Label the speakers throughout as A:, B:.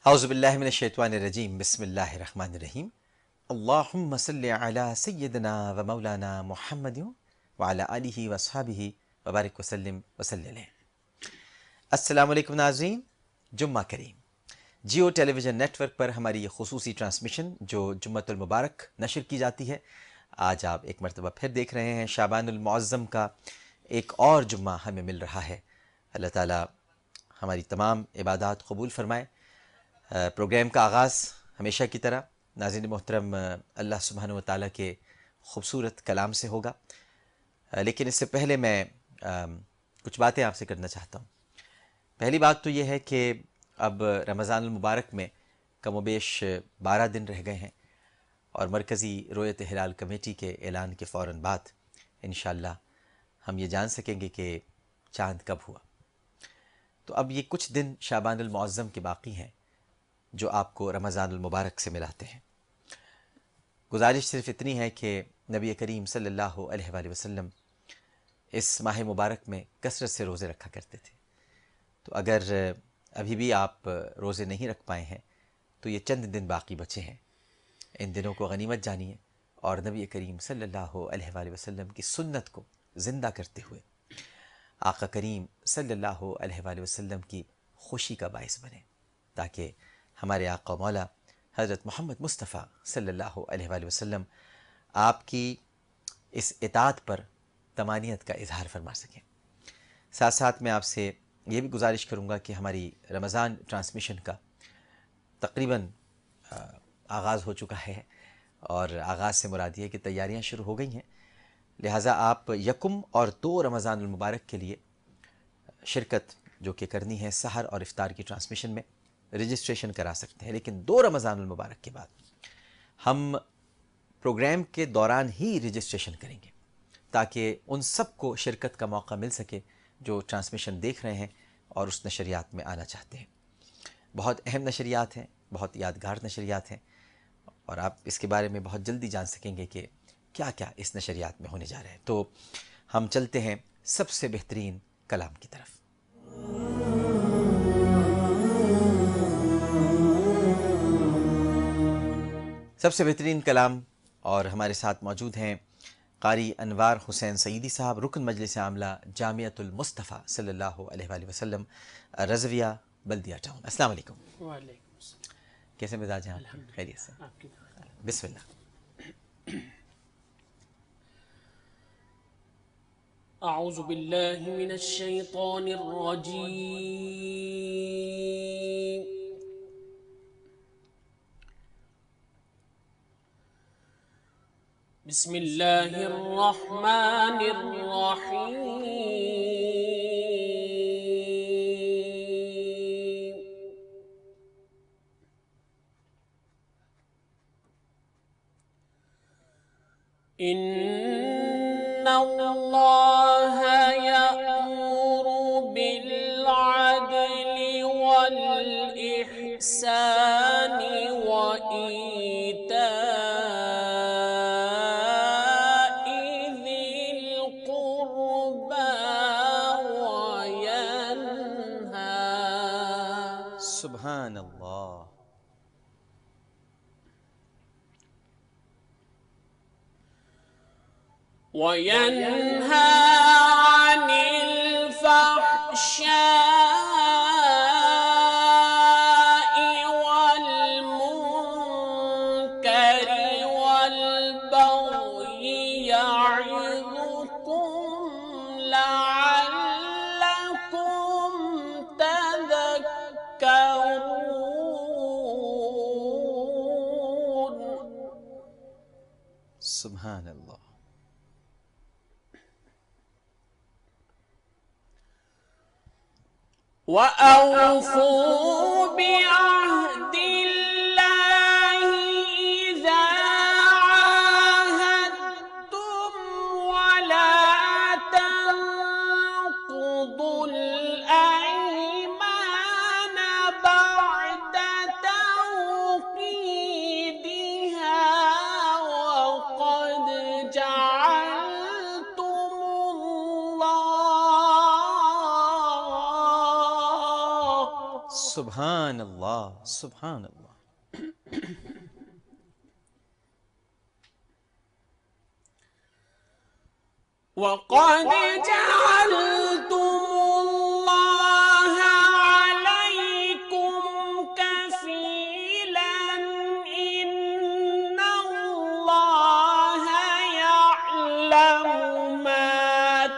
A: اعوذ باللہ من الشیطان الرجیم بسم اللہ الرحمن الرحیم اللہم صلی علی سیدنا و مولانا محمد وعلی آلہ واصحابہ وبارک وسلم وصلی علیہ۔ السلام علیکم ناظرین، جمعہ کریم۔ جیو ٹیلی ویژن نیٹ ورک پر ہماری یہ خصوصی ٹرانسمیشن جو جمعۃ المبارک نشر کی جاتی ہے، آج آپ ایک مرتبہ پھر دیکھ رہے ہیں۔ شعبان المعظم کا ایک اور جمعہ ہمیں مل رہا ہے۔ اللہ تعالیٰ ہماری تمام عبادات قبول فرمائے۔ پروگرام کا آغاز ہمیشہ کی طرح ناظرین محترم اللہ سبحانہ و تعالیٰ کے خوبصورت کلام سے ہوگا، لیکن اس سے پہلے میں کچھ باتیں آپ سے کرنا چاہتا ہوں۔ پہلی بات تو یہ ہے کہ اب رمضان المبارک میں کم و بیش 12 دن رہ گئے ہیں، اور مرکزی رؤیت ہلال کمیٹی کے اعلان کے فوراً بعد انشاءاللہ ہم یہ جان سکیں گے کہ چاند کب ہوا۔ تو اب یہ کچھ دن شعبان المعظم کے باقی ہیں جو آپ کو رمضان المبارک سے ملاتے ہیں۔ گزارش صرف اتنی ہے کہ نبی کریم صلی اللہ علیہ وآلہ وسلم اس ماہ مبارک میں کثرت سے روزے رکھا کرتے تھے، تو اگر ابھی بھی آپ روزے نہیں رکھ پائے ہیں تو یہ چند دن باقی بچے ہیں، ان دنوں کو غنیمت جانیے اور نبی کریم صلی اللہ علیہ وآلہ وسلم کی سنت کو زندہ کرتے ہوئے آقا کریم صلی اللہ علیہ وآلہ وسلم کی خوشی کا باعث بنے، تاکہ ہمارے آقا و مولا حضرت محمد مصطفیٰ صلی اللہ علیہ وآلہ وسلم آپ کی اس اطاعت پر طمانینت کا اظہار فرما سکیں۔ ساتھ ساتھ میں آپ سے یہ بھی گزارش کروں گا کہ ہماری رمضان ٹرانسمیشن کا تقریباً آغاز ہو چکا ہے، اور آغاز سے مراد یہ ہے کہ تیاریاں شروع ہو گئی ہیں، لہٰذا آپ 1 اور 2 رمضان المبارک کے لیے شرکت جو کہ کرنی ہے سحر اور افطار کی ٹرانسمیشن میں، رجسٹریشن کرا سکتے ہیں، لیکن 2 رمضان المبارک کے بعد ہم پروگرام کے دوران ہی رجسٹریشن کریں گے، تاکہ ان سب کو شرکت کا موقع مل سکے جو ٹرانسمیشن دیکھ رہے ہیں اور اس نشریات میں آنا چاہتے ہیں۔ بہت اہم نشریات ہیں، بہت یادگار نشریات ہیں، اور آپ اس کے بارے میں بہت جلدی جان سکیں گے کہ کیا کیا اس نشریات میں ہونے جا رہے ہیں۔ تو ہم چلتے ہیں سب سے بہترین کلام کی طرف۔ سب سے بہترین کلام، اور ہمارے ساتھ موجود ہیں قاری انوار حسین سعیدی صاحب، رکن مجلس عاملہ جامعۃ المصطفیٰ صلی اللہ علیہ وآلہ وسلم، رضویہ بلدیہ ٹاؤن۔ السلام علیکم۔
B: وعلیکم السلام۔
A: کیسے مزاج ہیں آپ؟
B: الحمدللہ،
A: خیریت سے؟
B: آپ کی دعا ہے۔
A: بسم اللہ۔
B: اعوذ باللہ من الشیطان الرجیم، بسم اللہ الرحمن الرحیم۔ ان اللہ یأمر بالعدل والإحسان وإیتاء ذی القربى
A: سبحان اللہ۔
B: وینہا عن الفحشاء والمنکر والبغی یعظکم لعلکم تذکرون۔
A: سبحان اللہ۔
B: وَأَوْفُوا بِعَهْدِ اللَّهِ إِذَا عَاهَدتُّمْ وَلَا تَنقُضُوا الْأَيْمَانَ بَعْدَ تَوْكِيدِهَا وَقَدْ جَعَلْتُمُ اللَّهَ
A: سبحان اللہ سبحان اللہ.
B: وَقَدْ جَعَلْتُمُ اللَّهَ عَلَيْكُمْ كَفِيلًا إِنَّ اللَّهَ يَعْلَمُ مَا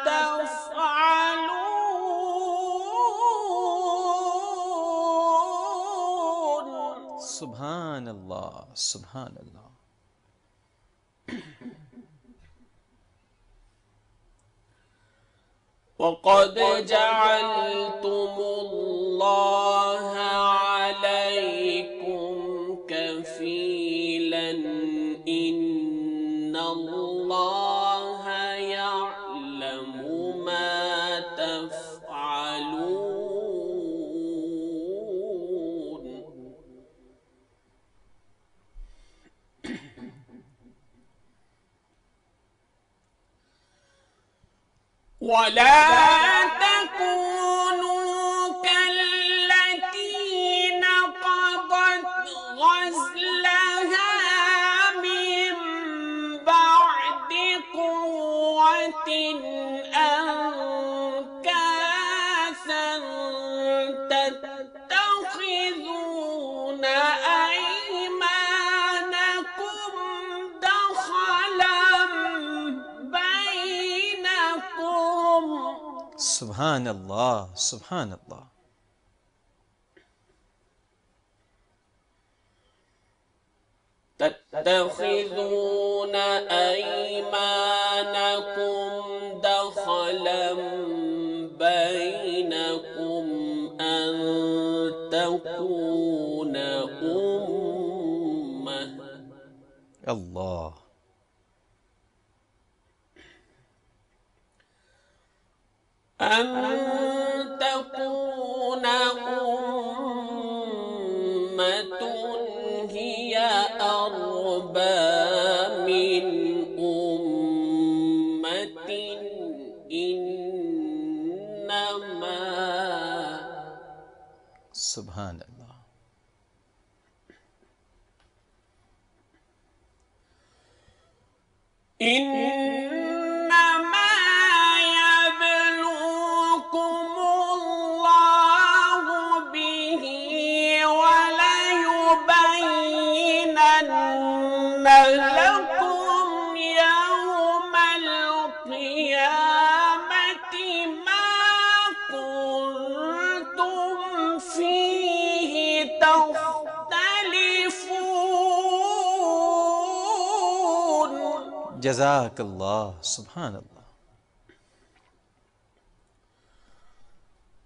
B: تَفْعَلُونَ.
A: سبحان اللہ سبحان اللہ.
B: وَقَدْ جَعَلْتُمُ اللَّهَ عَلَيْكُمْ كَفِيلًا إِنَّ اللَّهَ يَعْلَمُ مَا تَفْعَلُونَ. وَلَا تَكُونُوا كَالَّتِي نَقَضَتْ غَزْلَهَا مِن بَعْدِ قُوَّةٍ أَنكَاثًا تَتَّخِذُونَ أَيْمَانَكُمْ دَخَلًا بَيْنَكُمْ.
A: سبحان اللہ سبحان اللہ.
B: تتخذون أيمانكم دخلا بينكم أن تكون أمة
A: اللہ.
B: أن تكون أمة هي أربى من أمة إنما
A: سبحان اللہ.
B: إنما يبلوكم الله به وليبينن لكم يوم القيامة ما كنتم فيه تختلفون.
A: جزاک اللہ سبحان اللہ.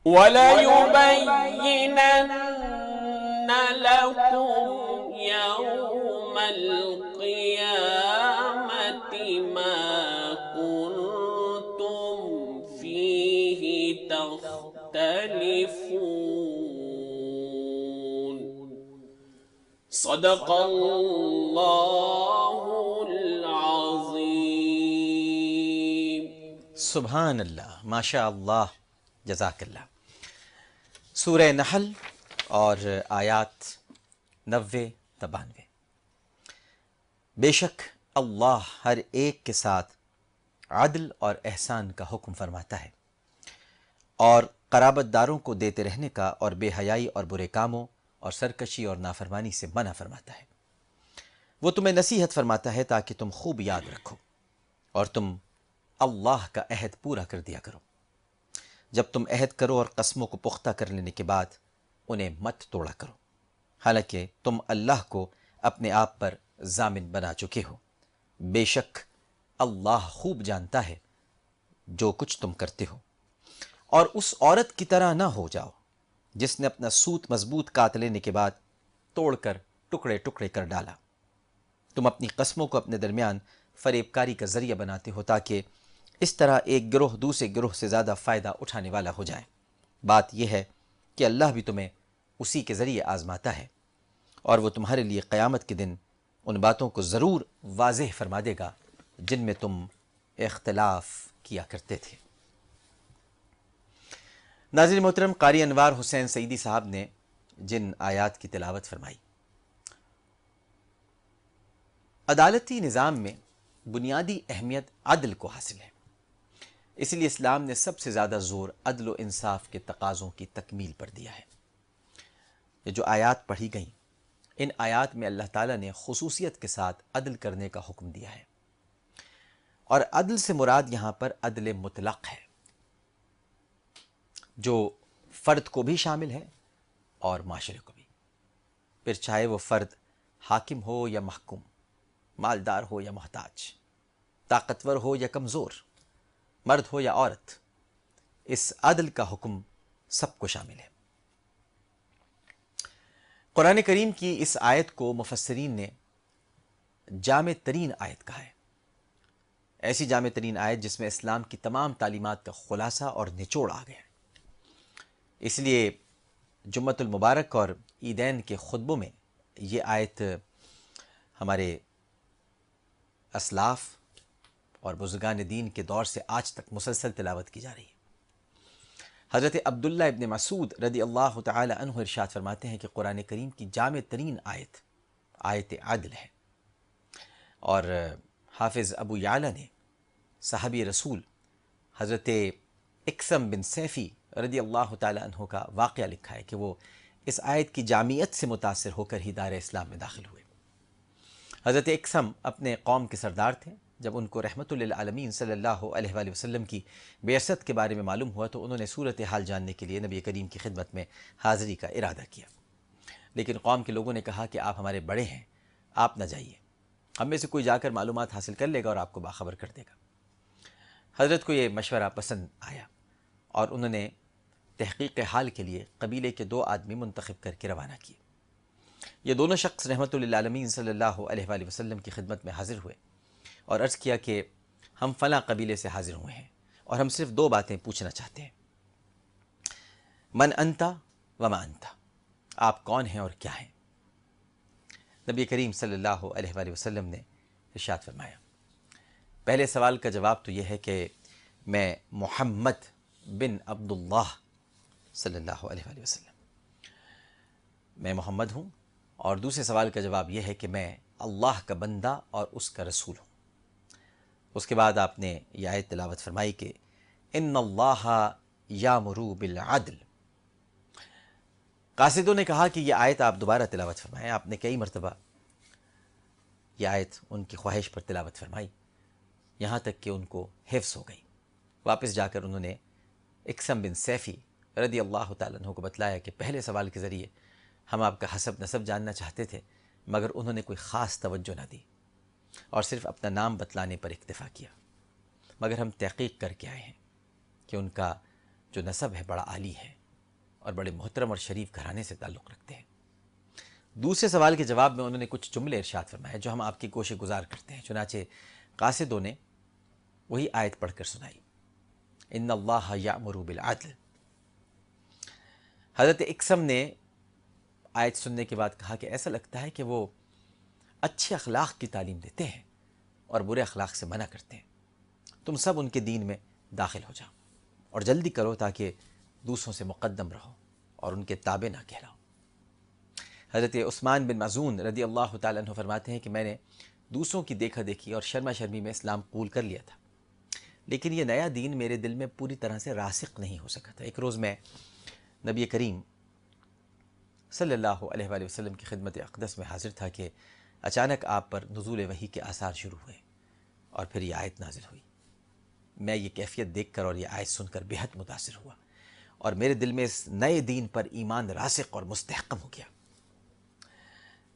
B: وَلَيُبَيِّنَنَّ لَكُمْ يَوْمَ الْقِيَامَةِ مَا كُنتُمْ فِيهِ تَخْتَلِفُونَ. صدق اللہ العظیم.
A: سبحان اللہ ماشاء اللہ جزاک اللہ. سورہ نحل اور آیات 90-92. بے شک اللہ ہر ایک کے ساتھ عدل اور احسان کا حکم فرماتا ہے اور قرابت داروں کو دیتے رہنے کا اور بے حیائی اور برے کاموں اور سرکشی اور نافرمانی سے منع فرماتا ہے. وہ تمہیں نصیحت فرماتا ہے تاکہ تم خوب یاد رکھو اور تم اللہ کا عہد پورا کر دیا کرو. جب تم عہد کرو اور قسموں کو پختہ کر لینے کے بعد انہیں مت توڑا کرو، حالانکہ تم اللہ کو اپنے آپ پر ضامن بنا چکے ہو. بے شک اللہ خوب جانتا ہے جو کچھ تم کرتے ہو. اور اس عورت کی طرح نہ ہو جاؤ جس نے اپنا سوت مضبوط کاٹ لینے کے بعد توڑ کر ٹکڑے ٹکڑے کر ڈالا. تم اپنی قسموں کو اپنے درمیان فریب کاری کا ذریعہ بناتے ہو تاکہ اس طرح ایک گروہ دوسرے گروہ سے زیادہ فائدہ اٹھانے والا ہو جائے. بات یہ ہے کہ اللہ بھی تمہیں اسی کے ذریعے آزماتا ہے اور وہ تمہارے لیے قیامت کے دن ان باتوں کو ضرور واضح فرما دے گا جن میں تم اختلاف کیا کرتے تھے. ناظرین محترم، قاری انوار حسین سعیدی صاحب نے جن آیات کی تلاوت فرمائی۔ عدالتی نظام میں بنیادی اہمیت عدل کو حاصل ہے، اس لیے اسلام نے سب سے زیادہ زور عدل و انصاف کے تقاضوں کی تکمیل پر دیا ہے۔ یہ جو آیات پڑھی گئیں، ان آیات میں اللہ تعالیٰ نے خصوصیت کے ساتھ عدل کرنے کا حکم دیا ہے، اور عدل سے مراد یہاں پر عدل مطلق ہے، جو فرد کو بھی شامل ہے اور معاشرے کو بھی، پھر چاہے وہ فرد حاکم ہو یا محکوم، مالدار ہو یا محتاج، طاقتور ہو یا کمزور، مرد ہو یا عورت، اس عدل کا حکم سب کو شامل ہے۔ قرآن کریم کی اس آیت کو مفسرین نے جامع ترین آیت کہا ہے، ایسی جامع ترین آیت جس میں اسلام کی تمام تعلیمات کا خلاصہ اور نچوڑ آ گیا ہے۔ اس لیے جمعۃ المبارک اور عیدین کے خطبوں میں یہ آیت ہمارے اسلاف اور بزرگان دین کے دور سے آج تک مسلسل تلاوت کی جا رہی ہے۔ حضرت عبداللہ ابن مسعود رضی اللہ تعالی عنہ ارشاد فرماتے ہیں کہ قرآن کریم کی جامع ترین آیت آیت عدل ہے، اور حافظ ابو یعلا نے صحابی رسول حضرت اقسم بن سیفی رضی اللہ تعالی عنہ کا واقعہ لکھا ہے کہ وہ اس آیت کی جامعیت سے متاثر ہو کر ہی دار اسلام میں داخل ہوئے۔ حضرت اقسم اپنے قوم کے سردار تھے۔ جب ان کو رحمت للعالمین صلی اللہ علیہ وآلہ وسلم کی بعثت کے بارے میں معلوم ہوا تو انہوں نے صورتحال جاننے کے لیے نبی کریم کی خدمت میں حاضری کا ارادہ کیا، لیکن قوم کے لوگوں نے کہا کہ آپ ہمارے بڑے ہیں، آپ نہ جائیے، ہم میں سے کوئی جا کر معلومات حاصل کر لے گا اور آپ کو باخبر کر دے گا۔ حضرت کو یہ مشورہ پسند آیا اور انہوں نے تحقیق حال کے لیے قبیلے کے 2 آدمی منتخب کر کے روانہ کیے۔ یہ دونوں شخص رحمت للعالمین صلی اللہ علیہ وآلہ وسلم کی خدمت میں حاضر ہوئے اور عرض کیا کہ ہم فلاں قبیلے سے حاضر ہوئے ہیں اور ہم صرف 2 باتیں پوچھنا چاہتے ہیں، من انتا وما انتا، آپ کون ہیں اور کیا ہیں؟ نبی کریم صلی اللہ علیہ وآلہ وسلم نے ارشاد فرمایا، پہلے سوال کا جواب تو یہ ہے کہ میں محمد بن عبداللہ صلی اللہ علیہ وآلہ وسلم، میں محمد ہوں، اور دوسرے سوال کا جواب یہ ہے کہ میں اللہ کا بندہ اور اس کا رسول ہوں۔ اس کے بعد آپ نے یہ آیت تلاوت فرمائی کہ ان اللہ یامر بالعدل۔ قاصدوں نے کہا کہ یہ آیت آپ دوبارہ تلاوت فرمائیں۔ آپ نے کئی مرتبہ یہ آیت ان کی خواہش پر تلاوت فرمائی، یہاں تک کہ ان کو حفظ ہو گئی۔ واپس جا کر انہوں نے اقسم بن سیفی رضی اللہ تعالیٰ عنہ کو بتلایا کہ پہلے سوال کے ذریعے ہم آپ کا حسب نسب جاننا چاہتے تھے، مگر انہوں نے کوئی خاص توجہ نہ دی اور صرف اپنا نام بتلانے پر اکتفا کیا، مگر ہم تحقیق کر کے آئے ہیں کہ ان کا جو نسب ہے بڑا عالی ہے اور بڑے محترم اور شریف گھرانے سے تعلق رکھتے ہیں۔ دوسرے سوال کے جواب میں انہوں نے کچھ جملے ارشاد فرمائے جو ہم آپ کی گوش گزار کرتے ہیں۔ چنانچہ قاصدوں نے وہی آیت پڑھ کر سنائی، ان اللہ یأمر بالعدل۔ حضرت اقسم نے آیت سننے کے بعد کہا کہ ایسا لگتا ہے کہ وہ اچھے اخلاق کی تعلیم دیتے ہیں اور برے اخلاق سے منع کرتے ہیں، تم سب ان کے دین میں داخل ہو جاؤ اور جلدی کرو تاکہ دوسروں سے مقدم رہو اور ان کے تابع نہ کہلاؤ۔ حضرت عثمان بن مظعون رضی اللہ تعالیٰ عنہ فرماتے ہیں کہ میں نے دوسروں کی دیکھا دیکھی اور شرما شرمی میں اسلام قبول کر لیا تھا، لیکن یہ نیا دین میرے دل میں پوری طرح سے راسخ نہیں ہو سکا تھا۔ ایک روز میں نبی کریم صلی اللہ علیہ وآلہ وسلم کی خدمت اقدس میں حاضر تھا کہ اچانک آپ پر نزول وحی کے آثار شروع ہوئے اور پھر یہ آیت نازل ہوئی۔ میں یہ کیفیت دیکھ کر اور یہ آیت سن کر بہت متاثر ہوا اور میرے دل میں اس نئے دین پر ایمان راسخ اور مستحکم ہو گیا۔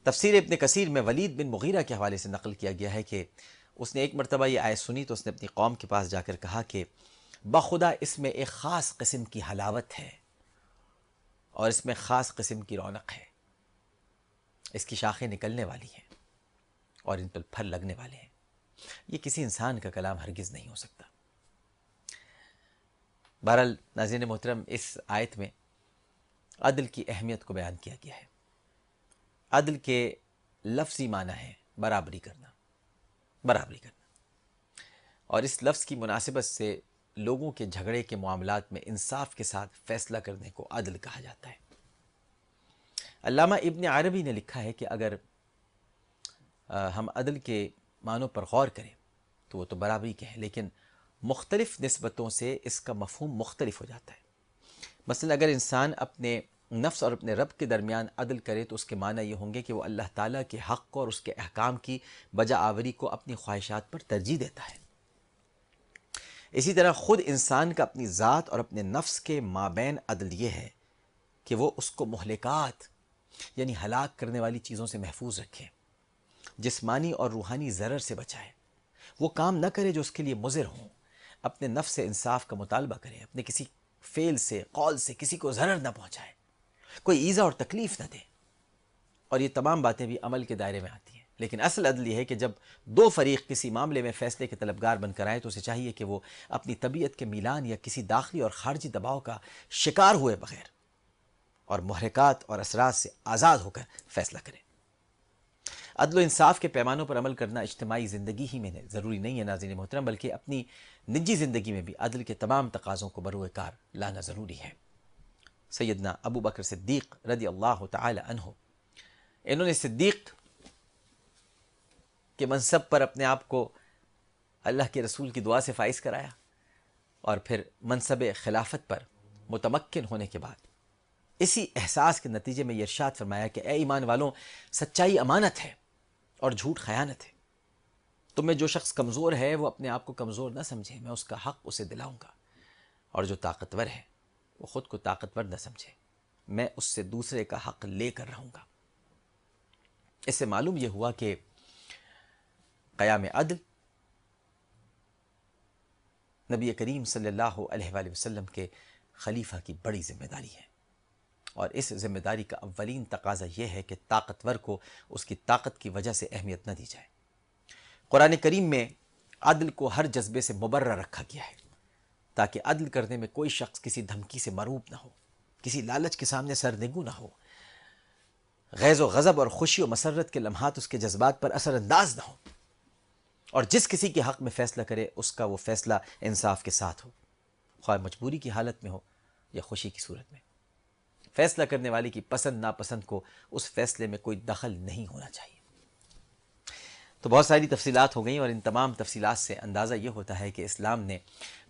A: تفسیر ابن کثیر میں ولید بن مغیرہ کے حوالے سے نقل کیا گیا ہے کہ اس نے ایک مرتبہ یہ آیت سنی تو اس نے اپنی قوم کے پاس جا کر کہا کہ بخدا اس میں ایک خاص قسم کی حلاوت ہے اور اس میں خاص قسم کی رونق ہے، اس کی شاخیں نکلنے والی ہیں اور ان پر پھل لگنے والے ہیں، یہ کسی انسان کا کلام ہرگز نہیں ہو سکتا۔ بہرحال ناظرین محترم، اس آیت میں عدل کی اہمیت کو بیان کیا گیا ہے۔ عدل کے لفظی معنی ہے برابری کرنا، برابری کرنا، اور اس لفظ کی مناسبت سے لوگوں کے جھگڑے کے معاملات میں انصاف کے ساتھ فیصلہ کرنے کو عدل کہا جاتا ہے۔ علامہ ابن عربی نے لکھا ہے کہ اگر ہم عدل کے معنوں پر غور کریں تو وہ تو برابری کے ہیں، لیکن مختلف نسبتوں سے اس کا مفہوم مختلف ہو جاتا ہے۔ مثلا اگر انسان اپنے نفس اور اپنے رب کے درمیان عدل کرے تو اس کے معنی یہ ہوں گے کہ وہ اللہ تعالیٰ کے حق کو اور اس کے احکام کی بجا آوری کو اپنی خواہشات پر ترجیح دیتا ہے۔ اسی طرح خود انسان کا اپنی ذات اور اپنے نفس کے مابین عدل یہ ہے کہ وہ اس کو مہلکات یعنی ہلاک کرنے والی چیزوں سے محفوظ رکھے، جسمانی اور روحانی ضرر سے بچائے، وہ کام نہ کرے جو اس کے لیے مضر ہوں، اپنے نفس سے انصاف کا مطالبہ کرے، اپنے کسی فعل سے قول سے کسی کو ضرر نہ پہنچائے، کوئی ایذا اور تکلیف نہ دے، اور یہ تمام باتیں بھی عمل کے دائرے میں آتی ہیں۔ لیکن اصل عدل یہ ہے کہ جب دو فریق کسی معاملے میں فیصلے کے طلبگار بن کر آئے تو اسے چاہیے کہ وہ اپنی طبیعت کے میلان یا کسی داخلی اور خارجی دباؤ کا شکار ہوئے بغیر اور محرکات اور اثرات سے آزاد ہو کر فیصلہ کریں۔ عدل و انصاف کے پیمانوں پر عمل کرنا اجتماعی زندگی ہی میں ضروری نہیں ہے ناظرین محترم، بلکہ اپنی نجی زندگی میں بھی عدل کے تمام تقاضوں کو بروئے کار لانا ضروری ہے۔ سیدنا ابو بکر صدیق رضی اللہ تعالی عنہ، انہوں نے صدیق کے منصب پر اپنے آپ کو اللہ کے رسول کی دعا سے فائز کرایا، اور پھر منصب خلافت پر متمکن ہونے کے بعد اسی احساس کے نتیجے میں یہ ارشاد فرمایا کہ اے ایمان والوں، سچائی امانت ہے اور جھوٹ خیانت ہے۔ تم میں جو شخص کمزور ہے وہ اپنے آپ کو کمزور نہ سمجھے، میں اس کا حق اسے دلاؤں گا، اور جو طاقتور ہے وہ خود کو طاقتور نہ سمجھے، میں اس سے دوسرے کا حق لے کر رہوں گا۔ اس سے معلوم یہ ہوا کہ قیام عدل نبی کریم صلی اللہ علیہ وآلہ وسلم کے خلیفہ کی بڑی ذمہ داری ہے، اور اس ذمہ داری کا اولین تقاضا یہ ہے کہ طاقتور کو اس کی طاقت کی وجہ سے اہمیت نہ دی جائے۔ قرآن کریم میں عدل کو ہر جذبے سے مبرہ رکھا گیا ہے تاکہ عدل کرنے میں کوئی شخص کسی دھمکی سے مرعوب نہ ہو، کسی لالچ کے سامنے سرنگوں نہ ہو، غیظ و غضب اور خوشی و مسرت کے لمحات اس کے جذبات پر اثر انداز نہ ہو، اور جس کسی کے حق میں فیصلہ کرے اس کا وہ فیصلہ انصاف کے ساتھ ہو، خواہ مجبوری کی حالت میں ہو یا خوشی کی صورت میں۔ فیصلہ کرنے والے کی پسند ناپسند کو اس فیصلے میں کوئی دخل نہیں ہونا چاہیے۔ تو بہت ساری تفصیلات ہو گئیں، اور ان تمام تفصیلات سے اندازہ یہ ہوتا ہے کہ اسلام نے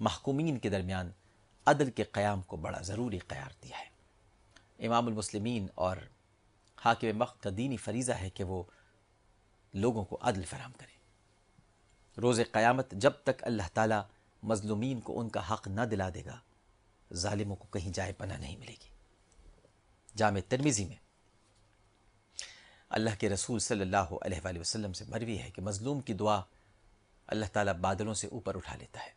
A: محکومین کے درمیان عدل کے قیام کو بڑا ضروری قرار دیا ہے۔ امام المسلمین اور حاکم وقت کا دینی فریضہ ہے کہ وہ لوگوں کو عدل فراہم کریں۔ روز قیامت جب تک اللہ تعالیٰ مظلومین کو ان کا حق نہ دلا دے گا، ظالموں کو کہیں جائے پناہ نہیں ملے گی۔ جامع ترمذی میں اللہ کے رسول صلی اللہ علیہ وآلہ وسلم سے مروی ہے کہ مظلوم کی دعا اللہ تعالیٰ بادلوں سے اوپر اٹھا لیتا ہے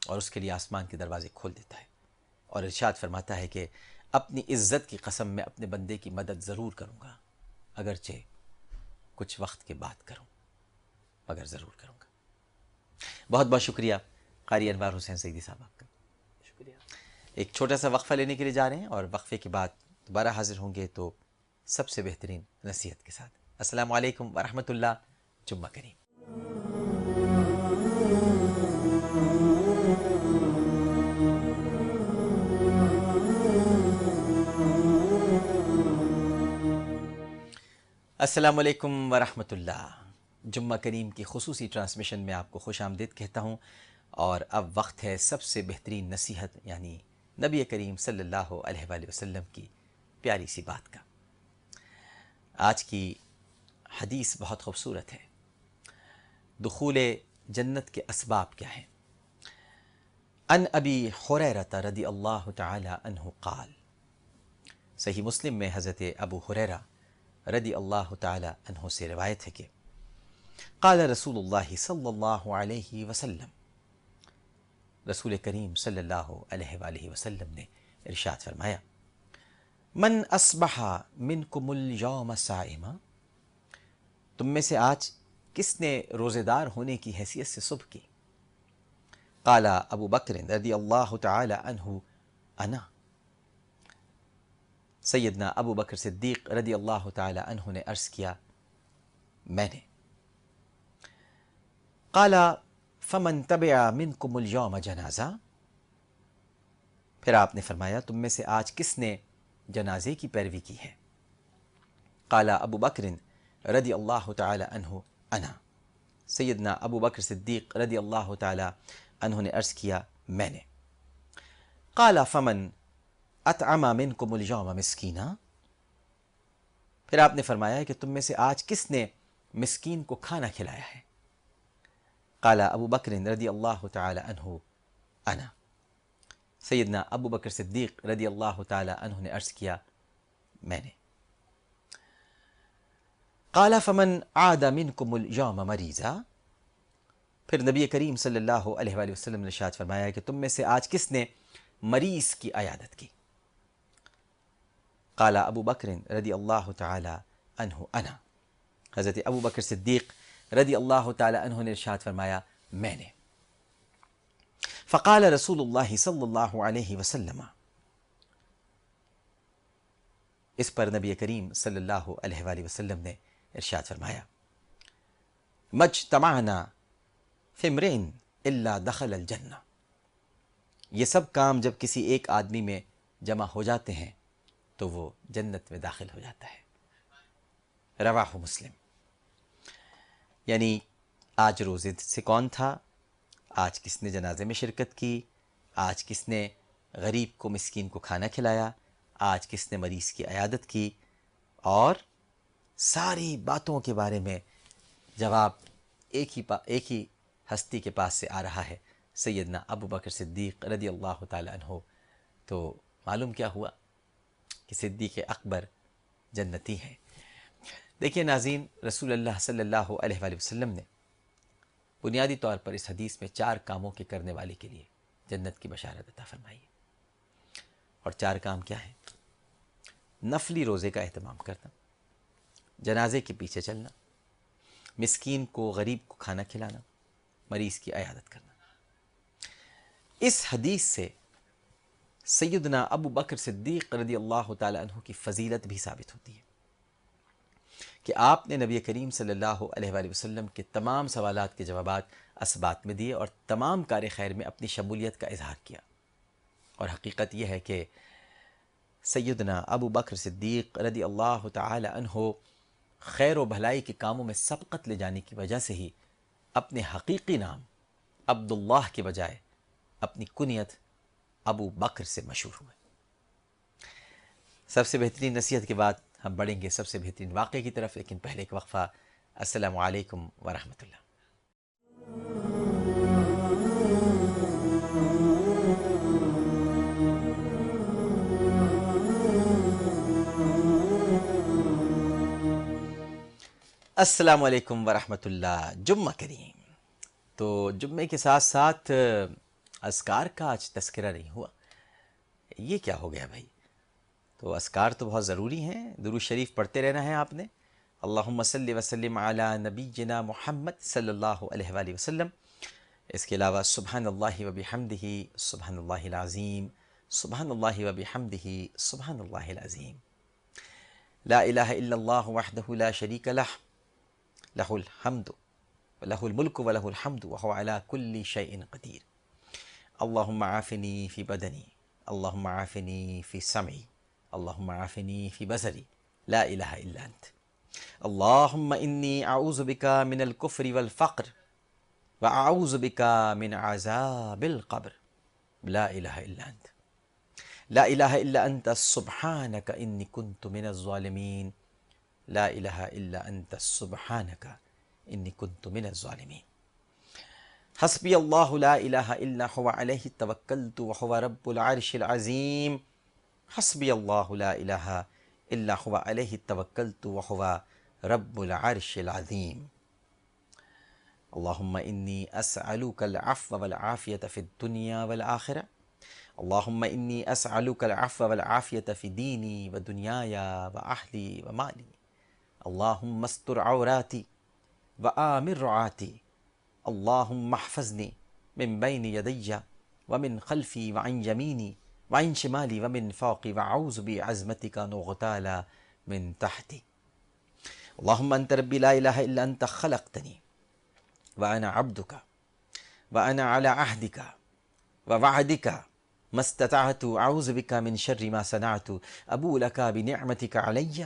A: اور اس کے لیے آسمان کے دروازے کھول دیتا ہے، اور ارشاد فرماتا ہے کہ اپنی عزت کی قسم میں اپنے بندے کی مدد ضرور کروں گا، اگرچہ کچھ وقت کے بعد کروں، مگر ضرور کروں گا۔ بہت بہت شکریہ قاری انوار حسین سیدی صاحب آپ کا، شکریہ۔ ایک چھوٹا سا وقفہ لینے کے لیے جا رہے ہیں، اور وقفے کے بعد دوبارہ حاضر ہوں گے تو سب سے بہترین نصیحت کے ساتھ۔ السلام علیکم ورحمۃ اللہ، جمعہ کریم۔ السلام علیکم ورحمۃ اللہ، جمعہ کریم کی خصوصی ٹرانسمیشن میں آپ کو خوش آمدید کہتا ہوں، اور اب وقت ہے سب سے بہترین نصیحت یعنی نبی کریم صلی اللہ علیہ وآلہ وسلم کی پیاری سی بات کا۔ آج کی حدیث بہت خوبصورت ہے۔ دخول جنت کے اسباب کیا ہیں؟ ان ابی ہریرہ رضی اللہ تعالی عنہ قال، صحیح مسلم میں حضرت ابو ہریرہ رضی اللہ تعالی عنہ سے روایت ہے کہ قال رسول اللہ صلی اللہ علیہ وسلم، رسول کریم صلی اللہ علیہ وآلہ وسلم نے ارشاد فرمایا، من اصبح منکم اليوم صائما، تم میں سے آج کس نے روزے دار ہونے کی حیثیت سے صبح کی؟ قال ابو بکر رضی اللہ تعالی عنہ انا، سیدنا ابو بکر صدیق رضی اللہ تعالی عنہ نے عرض کیا میں نے۔ قال فمن تبع منکم اليوم جنازہ، پھر آپ نے فرمایا تم میں سے آج کس نے جنازے کی پیروی کی ہے؟ قال ابو بکر رضی اللہ تعالی عنہ انا، سیدنا ابو بکر صدیق رضی اللہ تعالی عنہ نے عرض کیا میں نے۔ قال فمن اطعم منکم اليوم مسکینا، پھر آپ نے فرمایا کہ تم میں سے آج کس نے مسکین کو کھانا کھلایا ہے؟ قال ابو بکر رضی اللہ تعالی عنہ انا، سیدنا ابو بکر صدیق رضی اللہ تعالی عنہ نے عرض کیا میں نے۔ قال فمن عاد منکم اليوم مریضا، پھر نبی کریم صلی اللہ علیہ وآلہ وسلم نے ارشاد فرمایا کہ تم میں سے آج کس نے مریض کی عیادت کی؟ قال ابو بکر رضی اللہ تعالی عنہ انا، حضرت ابو بکر صدیق رضی اللہ تعالی عنہ نے ارشاد فرمایا میں نے۔ فقال رسول اللہ صلی اللہ علیہ وسلم، اس پر نبی کریم صلی اللہ علیہ وآلہ وسلم نے ارشاد فرمایا مجتمعنا فی امرئ الا دخل الجنہ، یہ سب کام جب کسی ایک آدمی میں جمع ہو جاتے ہیں تو وہ جنت میں داخل ہو جاتا ہے۔ رواہ مسلم۔ یعنی آج روزے سے کون تھا، آج کس نے جنازے میں شرکت کی، آج کس نے غریب کو مسکین کو کھانا کھلایا، آج کس نے مریض کی عیادت کی، اور ساری باتوں کے بارے میں جواب ایک ہی ہستی کے پاس سے آ رہا ہے، سیدنا ابو بکر صدیق رضی اللہ تعالی عنہ۔ تو معلوم کیا ہوا کہ صدیق اکبر جنتی ہیں۔ دیکھیے ناظرین، رسول اللہ صلی اللہ علیہ وآلہ وسلم نے بنیادی طور پر اس حدیث میں 4 کاموں کے کرنے والے کے لیے جنت کی بشارت عطا فرمائی ہے۔ اور 4 کام کیا ہیں؟ نفلی روزے کا اہتمام کرنا، جنازے کے پیچھے چلنا، مسکین کو غریب کو کھانا کھلانا، مریض کی عیادت کرنا۔ اس حدیث سے سیدنا ابو بکر صدیق رضی اللہ تعالی عنہ کی فضیلت بھی ثابت ہوتی ہے کہ آپ نے نبی کریم صلی اللہ علیہ وآلہ وسلم کے تمام سوالات کے جوابات اسبات میں دیے اور تمام کار خیر میں اپنی شمولیت کا اظہار کیا۔ اور حقیقت یہ ہے کہ سیدنا ابو بکر صدیق رضی اللہ تعالی عنہ خیر و بھلائی کے کاموں میں سبقت لے جانے کی وجہ سے ہی اپنے حقیقی نام عبداللہ کے بجائے اپنی کنیت ابو بکر سے مشہور ہوئے۔ سب سے بہترین نصیحت کے بعد ہم بڑھیں گے سب سے بہترین واقعے کی طرف، لیکن پہلے ایک وقفہ۔ السلام علیکم ورحمۃ اللہ۔ السلام علیکم ورحمۃ اللہ۔ جمعہ کریم۔ تو جمعے کے ساتھ ساتھ اذکار کا آج تذکرہ نہیں ہوا، یہ کیا ہو گیا بھائی؟ تو اذکار تو بہت ضروری ہیں، درود شریف پڑھتے رہنا ہے آپ نے۔ اللہم صلی وسلم علی نبینا محمد صلی اللہ علیہ وآلہ وسلم۔ اس کے علاوہ سبحان اللہ و بحمدہ سبحان اللہ العظیم، سبحان اللہ و بحمدہ سبحان اللہ العظیم، لا الہ الا اللہ وحدہ لا شریک لہ، لہ الحمد ولہ الملک ولہ الحمد وہو علی کل شیء قدیر۔ اللہم عافنی فی بدنی، اللہم عافنی فی سمعی، اللہم عافنی فی بصری، لا الہ الا انت۔ اللہم انی اعوذ بکا من الکفر والفقر واعوذ بکا من عذاب القبر، لا الہ الا انت، لا الہ الا انت سبحانک انی کنت من الظالمین، لا الہ الا انت سبحانک انی کنت من الظالمین۔ حسبی اللہ لا الہ الا هو علیہ توکلت وهو رب العرش العظیم، حسبی اللہ لا الہ الا هو علیہ توکلت وهو رب العرش العظیم۔ اللہم انی اسألک العفو والعافیۃ فی الدنیا والآخرہ، اللہم انی اسألک العفو والعافیۃ فی دینی ودنیای واہلی ومالی، اللہم استر عوراتی وآمن رعاتی، اللہم احفظنی من بین یدی ومن خلفی وعن یمینی وعن شمالی ومن فوقی واعوذ بعظمتک ان اغتال من تحتی۔ اللہم انت ربی لا الہ الا انت خلقتنی وانا عبدک وانا علی عہدک ووعدک ما استطعت اعوذ بک من شر ما صنعت ابوء لک بنعمتک علی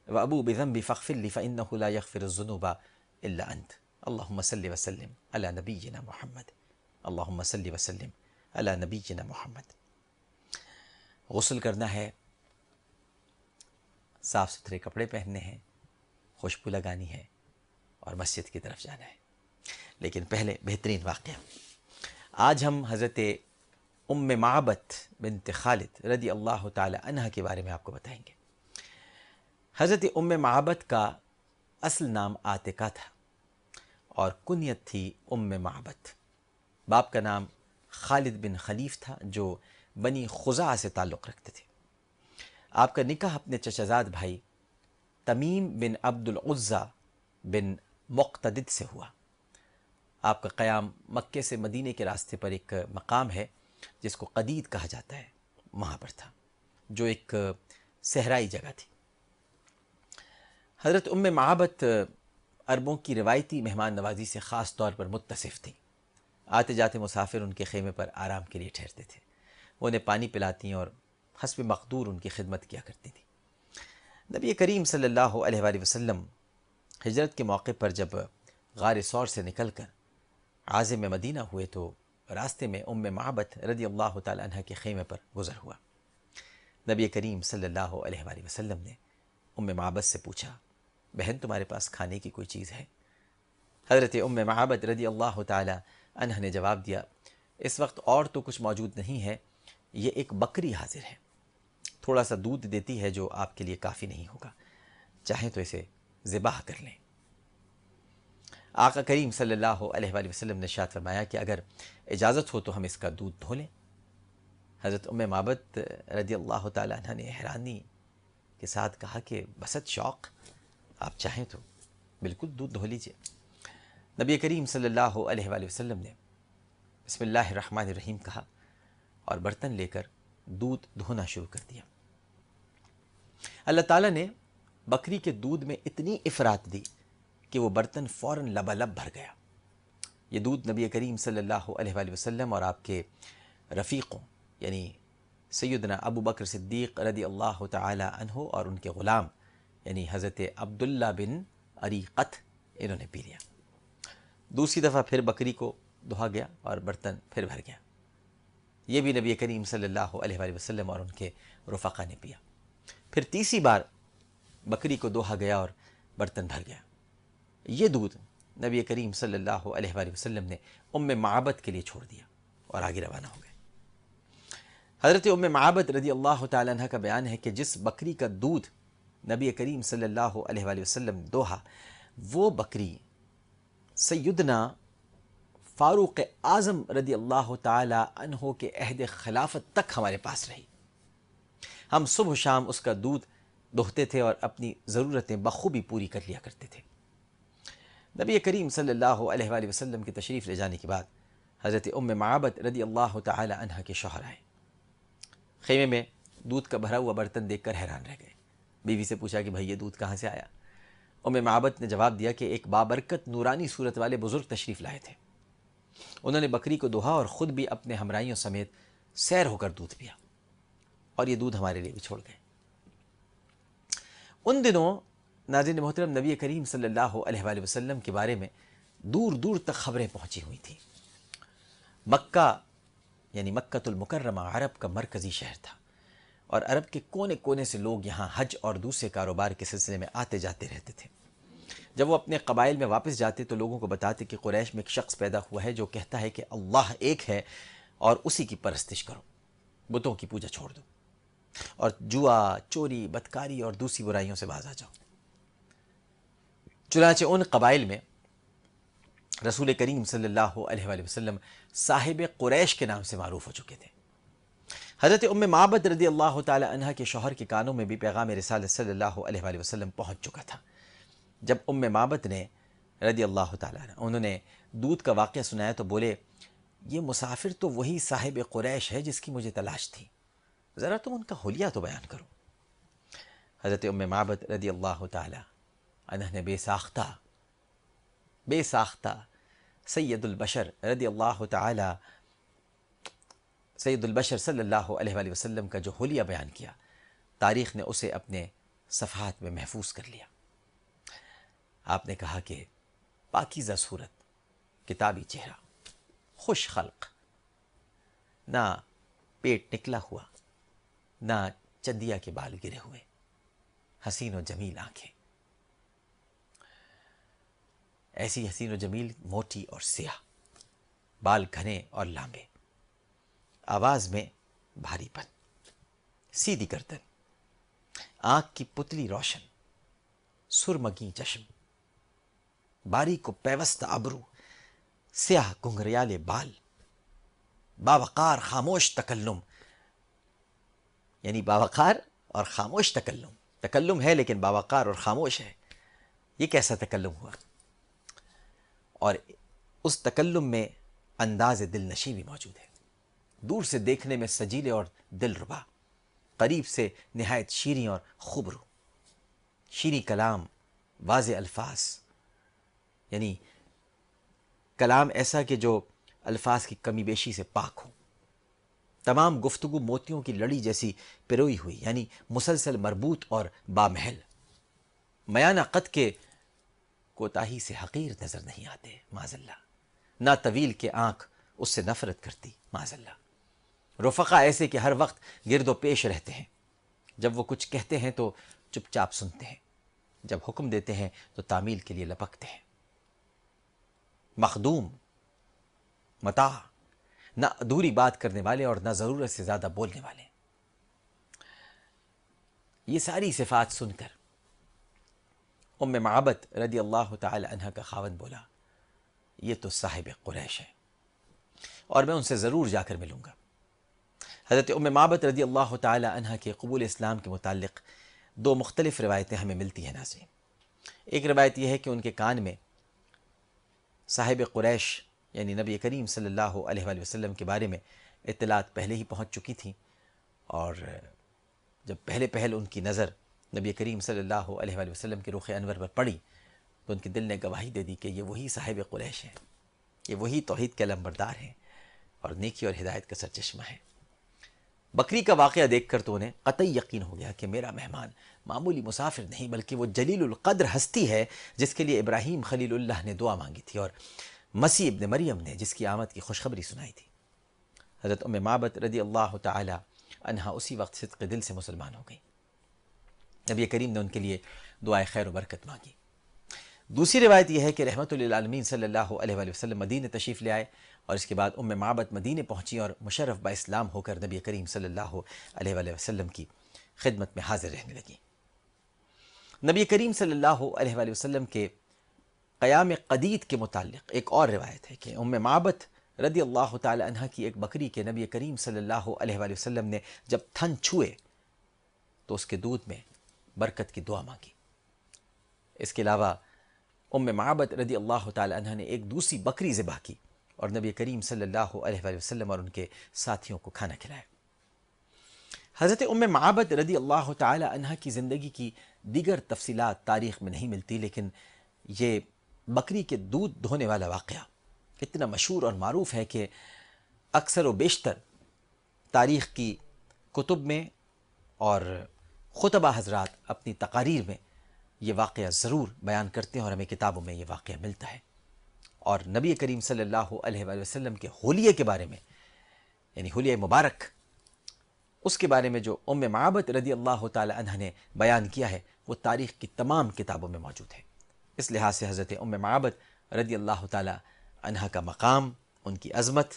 A: وابو بذنبی فاغفر لی فانہ لا یغفر الذنوب الا انت اللہم صلی وسلم علی نبینا محمد اللہم صلی وسلم علی نبینا محمد۔ غسل کرنا ہے، صاف ستھرے کپڑے پہننے ہیں، خوشبو لگانی ہے اور مسجد کی طرف جانا ہے۔ لیکن پہلے بہترین واقعہ، آج ہم حضرت ام معبد بنت خالد رضی اللہ تعالی عنہ کے بارے میں آپ کو بتائیں گے۔ حضرت ام معبد کا اصل نام عاتکہ تھا اور کنیت تھی ام معبد۔ باپ کا نام خالد بن خلیف تھا جو بنی خزاعہ سے تعلق رکھتے تھے۔ آپ کا نکاح اپنے چچا زاد بھائی تمیم بن عبد العزا بن مقتدد سے ہوا۔ آپ کا قیام مکے سے مدینے کے راستے پر ایک مقام ہے جس کو قدید کہا جاتا ہے، وہاں پر تھا، جو ایک صحرائی جگہ تھی۔ حضرت ام معبد عربوں کی روایتی مہمان نوازی سے خاص طور پر متصف تھیں۔ آتے جاتے مسافر ان کے خیمے پر آرام کے لیے ٹھہرتے تھے، وہ انہیں پانی پلاتی اور حسب مقدور ان کی خدمت کیا کرتی تھی۔ نبی کریم صلی اللہ علیہ وآلہ وسلم ہجرت کے موقع پر جب غار ثور سے نکل کر عازم مدینہ ہوئے تو راستے میں ام معبد رضی اللہ تعالی عنہ کے خیمے پر گزر ہوا۔ نبی کریم صلی اللہ علیہ وآلہ وسلم نے ام معبد سے پوچھا، بہن تمہارے پاس کھانے کی کوئی چیز ہے؟ حضرت ام معبد رضی اللہ تعالی عنہ نے جواب دیا، اس وقت اور تو کچھ موجود نہیں ہے، یہ ایک بکری حاضر ہے، تھوڑا سا دودھ دیتی ہے جو آپ کے لیے کافی نہیں ہوگا، چاہیں تو اسے ذبح کر لیں۔ آقا کریم صلی اللہ علیہ وآلہ وسلم نے ارشاد فرمایا کہ اگر اجازت ہو تو ہم اس کا دودھ دھو لیں۔ حضرت ام معبد رضی اللہ تعالی عنہ نے حیرانی کے ساتھ کہا کہ بسط شوق، آپ چاہیں تو بالکل دودھ دھو لیجئے۔ نبی کریم صلی اللہ علیہ وآلہ وسلم نے بسم اللہ الرحمن الرحیم کہا اور برتن لے کر دودھ دھونا شروع کر دیا۔ اللہ تعالیٰ نے بکری کے دودھ میں اتنی افراط دی کہ وہ برتن فوراً لبالب بھر گیا۔ یہ دودھ نبی کریم صلی اللہ علیہ وآلہ وسلم اور آپ کے رفیقوں یعنی سیدنا ابو بکر صدیق رضی اللہ تعالی عنہ اور ان کے غلام یعنی حضرت عبداللہ بن عریقت، انہوں نے پی لیا۔ دوسری دفعہ پھر بکری کو دھوا گیا اور برتن پھر بھر گیا۔ یہ بھی نبی کریم صلی اللہ علیہ وآلہ وسلم اور ان کے رفقا نے پیا۔ پھر تیسری بار بکری کو دھویا گیا اور برتن بھر گیا۔ یہ دودھ نبی کریم صلی اللہ علیہ وآلہ وسلم نے ام معبد کے لیے چھوڑ دیا اور آگے روانہ ہو گئے۔ حضرت ام معبد رضی اللہ تعالیٰ عنہ کا بیان ہے کہ جس بکری کا دودھ نبی کریم صلی اللہ علیہ وآلہ وسلم دوہا، وہ بکری سیدنا فاروق اعظم رضی اللہ تعالی عنہ کے عہد خلافت تک ہمارے پاس رہی۔ ہم صبح و شام اس کا دودھ دوہتے تھے اور اپنی ضرورتیں بخوبی پوری کر لیا کرتے تھے۔ نبی کریم صلی اللہ علیہ وآلہ وسلم کے تشریف لے جانے کے بعد حضرت ام معبد رضی اللہ تعالی عنہ کے شوہر آئے۔ خیمے میں دودھ کا بھرا ہوا برتن دیکھ کر حیران رہ گئے۔ بیوی سے پوچھا کہ بھائی یہ دودھ کہاں سے آیا؟ ام معبد نے جواب دیا کہ ایک بابرکت نورانی صورت والے بزرگ تشریف لائے تھے، انہوں نے بکری کو دوہا اور خود بھی اپنے ہمراہیوں سمیت سیر ہو کر دودھ پیا اور یہ دودھ ہمارے لیے بھی چھوڑ گئے۔ ان دنوں ناظرین محترم نبی کریم صلی اللہ علیہ وآلہ وسلم کے بارے میں دور دور تک خبریں پہنچی ہوئی تھیں۔ مکہ یعنی مکۃ المکرمہ عرب کا مرکزی شہر تھا اور عرب کے کونے کونے سے لوگ یہاں حج اور دوسرے کاروبار کے سلسلے میں آتے جاتے رہتے تھے۔ جب وہ اپنے قبائل میں واپس جاتے تو لوگوں کو بتاتے کہ قریش میں ایک شخص پیدا ہوا ہے جو کہتا ہے کہ اللہ ایک ہے اور اسی کی پرستش کرو، بتوں کی پوجا چھوڑ دو اور جوا، چوری، بدکاری اور دوسری برائیوں سے باز آ جاؤ۔ چنانچہ ان قبائل میں رسول کریم صلی اللہ علیہ وآلہ وسلم صاحب قریش کے نام سے معروف ہو چکے تھے۔ حضرت ام معبد رضی اللہ تعالی عنہ کے شوہر کے کانوں میں بھی پیغام رسالت صلی اللہ علیہ وآلہ وسلم پہنچ چکا تھا۔ جب ام معبد نے رضی اللہ تعالی عنہ انہوں نے دودھ کا واقعہ سنایا تو بولے، یہ مسافر تو وہی صاحب قریش ہے جس کی مجھے تلاش تھی، ذرا تم ان کا حلیہ تو بیان کرو۔ حضرت ام معبد رضی اللہ تعالی عنہ نے بے ساختہ سید البشر رضی اللہ تعالی سید البشر صلی اللہ علیہ وآلہ وسلم کا جو حلیہ بیان کیا، تاریخ نے اسے اپنے صفحات میں محفوظ کر لیا۔ آپ نے کہا کہ پاکیزہ صورت، کتابی چہرہ، خوش خلق، نہ پیٹ نکلا ہوا، نہ چندیا کے بال گرے ہوئے، حسین و جمیل آنکھیں، ایسی حسین و جمیل، موٹی اور سیاہ، بال گھنے اور لامبے، آواز میں بھاری پن، سیدھی گردن، آنکھ کی پتلی روشن، سرمگی چشم، باریک و پیوست ابرو، سیاہ گھنگریالے بال، باوقار خاموش تکلم، یعنی باوقار اور خاموش تکلم، تکلم ہے لیکن باوقار اور خاموش ہے، یہ کیسا تکلم ہوا؟ اور اس تکلم میں انداز دل نشیں بھی موجود ہے، دور سے دیکھنے میں سجیلے اور دل ربا، قریب سے نہایت شیریں اور خوبرو، شیریں کلام، واضح الفاظ، یعنی کلام ایسا کہ جو الفاظ کی کمی بیشی سے پاک ہو، تمام گفتگو موتیوں کی لڑی جیسی پروئی ہوئی، یعنی مسلسل مربوط اور بامحل، میانہ قد کے کوتاہی سے حقیر نظر نہیں آتے معاذ اللہ، نہ طویل کے آنکھ اس سے نفرت کرتی معاذ اللہ، رفقا ایسے کہ ہر وقت گرد و پیش رہتے ہیں، جب وہ کچھ کہتے ہیں تو چپ چاپ سنتے ہیں، جب حکم دیتے ہیں تو تعمیل کے لیے لپکتے ہیں، مخدوم، متاع، نہ ادھوری بات کرنے والے اور نہ ضرورت سے زیادہ بولنے والے۔ یہ ساری صفات سن کر ام معبد رضی اللہ تعالی عنہ کا خاوند بولا، یہ تو صاحب قریش ہے اور میں ان سے ضرور جا کر ملوں گا۔ حضرت ام معبد رضی اللہ تعالی عنہ کے قبول اسلام کے متعلق دو مختلف روایتیں ہمیں ملتی ہیں ناظرین۔ ایک روایت یہ ہے کہ ان کے کان میں صاحب قریش یعنی نبی کریم صلی اللہ علیہ وآلہ وسلم کے بارے میں اطلاعات پہلے ہی پہنچ چکی تھیں، اور جب پہلے پہل ان کی نظر نبی کریم صلی اللہ علیہ وآلہ وسلم کے رخ انور پر پڑی تو ان کے دل نے گواہی دے دی کہ یہ وہی صاحب قریش ہیں، یہ وہی توحید کے علمبردار ہیں اور نیکی اور ہدایت کا سرچشمہ ہے۔ بکری کا واقعہ دیکھ کر تو انہیں قطعی یقین ہو گیا کہ میرا مہمان معمولی مسافر نہیں بلکہ وہ جلیل القدر ہستی ہے جس کے لیے ابراہیم خلیل اللہ نے دعا مانگی تھی اور مسیح ابن مریم نے جس کی آمد کی خوشخبری سنائی تھی۔ حضرت ام معبد رضی اللہ تعالی عنہا اسی وقت صدق دل سے مسلمان ہو گئی۔ نبی کریم نے ان کے لیے دعائے خیر و برکت مانگی۔ دوسری روایت یہ ہے کہ رحمت للعالمین صلی اللہ علیہ وآلہ وسلم مدینہ تشریف لے آئے اور اس کے بعد ام معبد مدینہ پہنچی اور مشرف با اسلام ہو کر نبی کریم صلی اللہ علیہ وآلہ وسلم کی خدمت میں حاضر رہنے لگی۔ نبی کریم صلی اللہ علیہ وآلہ وسلم کے قیام قدید کے متعلق ایک اور روایت ہے کہ ام معبد رضی اللہ تعالی عنہ کی ایک بکری کے نبی کریم صلی اللہ علیہ وآلہ وسلم نے جب تھن چھوئے تو اس کے دودھ میں برکت کی دعا مانگی۔ اس کے علاوہ ام معبد رضی اللہ تعالی عنہ نے ایک دوسری بکری ذبح کی اور نبی کریم صلی اللہ علیہ وآلہ وسلم اور ان کے ساتھیوں کو کھانا کھلایا۔ حضرت ام معبد رضی اللہ تعالی عنہ کی زندگی کی دیگر تفصیلات تاریخ میں نہیں ملتی، لیکن یہ بکری کے دودھ دھونے والا واقعہ اتنا مشہور اور معروف ہے کہ اکثر و بیشتر تاریخ کی کتب میں اور خطبہ حضرات اپنی تقاریر میں یہ واقعہ ضرور بیان کرتے ہیں اور ہمیں کتابوں میں یہ واقعہ ملتا ہے۔ اور نبی کریم صلی اللہ علیہ وآلہ وسلم کے حلیے کے بارے میں یعنی حلیہ مبارک اس کے بارے میں جو ام معبد رضی اللہ تعالی عنہ نے بیان کیا ہے وہ تاریخ کی تمام کتابوں میں موجود ہے۔ اس لحاظ سے حضرت ام معبد رضی اللہ تعالی عنہ کا مقام، ان کی عظمت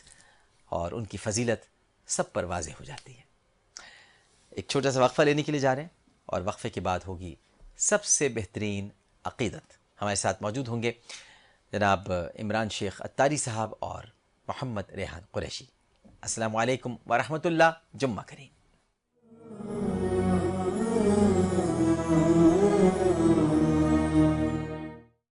A: اور ان کی فضیلت سب پر واضح ہو جاتی ہے۔ ایک چھوٹا سا وقفہ لینے کے لیے جا رہے ہیں اور وقفے کے بعد ہوگی سب سے بہترین عقیدت۔ ہمارے ساتھ موجود ہوں گے جناب عمران شیخ اتاری صاحب اور محمد ریحان قریشی۔ السلام علیکم ورحمۃ اللہ، جمعہ کریم۔